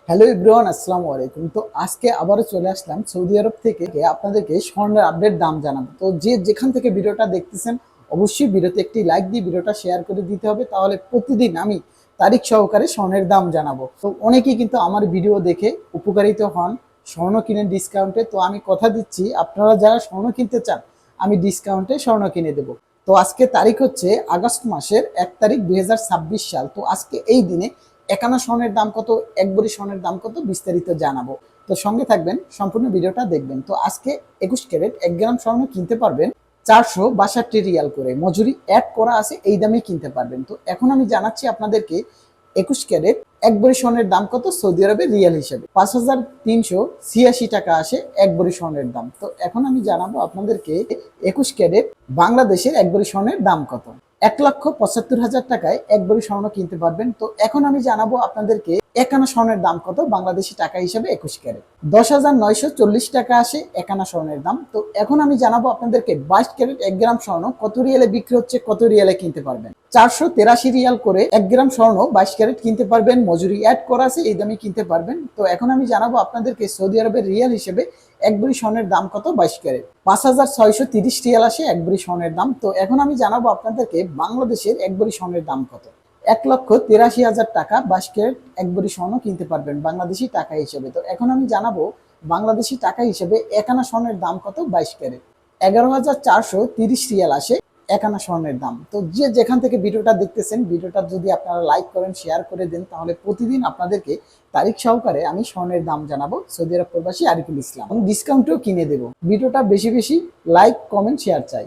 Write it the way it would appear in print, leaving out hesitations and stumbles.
Hello everyone, আসসালামু আলাইকুম। তো আজকে আবারও চলে আসলাম সৌদি আরব থেকে আপনাদেরকে স্বর্ণের আপডেট দাম জানাবো। তো যে যেখান থেকে ভিডিওটা দেখতেছেন অবশ্যই ভিডিওতে একটি লাইক দিয়ে ভিডিওটা শেয়ার করে দিতে হবে, তাহলে প্রতিদিন আমি তারিখ সহকারে স্বর্ণের দাম জানাবো। তো অনেকেই কিন্তু আমার ভিডিও দেখে উপকারিত হন, স্বর্ণ কিনেন ডিসকাউন্টে। তো আমি কথা দিচ্ছি, আপনারা যারা স্বর্ণ কিনতে চান আমি ডিসকাউন্টে স্বর্ণ কিনে দেবো। তো আজকে তারিখ হচ্ছে আগস্ট মাসের 1 তারিখ 2026 সাল। তো আজকে এই দিনে একানা স্বর্ণের দাম কত, এক ভরি স্বর্ণের দাম কত বিস্তারিত জানাবো। তো সঙ্গে থাকবেন, সম্পূর্ণ ভিডিওটা দেখবেন। তো আজকে 21 ক্যারেট 1 গ্রাম স্বর্ণ কিনতে পারবেন 462 রিয়াল করে, মজুরি অ্যাড করা আছে, এই দামে কিনতে পারবেন। তো এখন আমি জানাচ্ছি আপনাদেরকে 21 ক্যারেট এক ভরি স্বর্ণের দাম কত সৌদি আরবের রিয়াল হিসেবে। 5386 টাকা আসে এক ভরি স্বর্ণের দাম। তো এখন আমি জানাবো আপনাদেরকে 21 ক্যারেট বাংলাদেশের এক ভরি স্বর্ণের দাম কত। 1,75,000 টাকায় এক ভরি স্বর্ণ কিনতে পারবেন। তো এখন আমি জানাবো আপনাদেরকে একানা স্বর্ণের দাম কত বাংলাদেশি টাকা হিসেবে 21 ক্যারেট। 10,940 টাকা আসে একানা স্বর্ণের দাম। তো এখন আমি জানাবো আপনাদেরকে 22 ক্যারেট 1 গ্রাম স্বর্ণ কত রিয়ালে বিক্রি হচ্ছে, কত রিয়ালে কিনতে পারবেন। 483 রিয়াল করে 1 গ্রাম স্বর্ণ 22 ক্যারেট কিনতে পারবেন, মজুরি অ্যাড করা আছে, এই দামে কিনতে পারবেন। তো এখন আমি জানাবো আপনাদেরকে সৌদি আরবের রিয়াল হিসেবে এক ভরি স্বর্ণের দাম কত 22 ক্যারেট। 5,630 রিয়াল আসে এক ভরি স্বর্ণের দাম। তো এখন আমি জানাবো আপনাদেরকে বাংলাদেশের এক ভরি স্বর্ণের দাম কত। 1,83,000 টাকা 22 ক্যারেট এক ভরি স্বর্ণ কিনতে পারবেন বাংলাদেশি টাকা হিসেবে। তো এখন আমি জানাবো বাংলাদেশি টাকা হিসেবে একানা স্বর্ণের দাম কত 22 ক্যারেট। 11,430 রিয়াল আসে একানা স্বর্ণের দাম। তো যে যেখান থেকে ভিডিওটা দেখতেছেন, ভিডিওটা যদি আপনারা লাইক করেন, শেয়ার করে দেন, তাহলে প্রতিদিন আপনাদেরকে তারিখ সহকারে আমি স্বর্ণের দাম জানাবো। সৌদি আরব প্রবাসী আরিফুল ইসলাম, আমি ডিসকাউন্টেও কিনে দেবো। ভিডিওটা বেশি বেশি লাইক, কমেন্ট, শেয়ার চাই।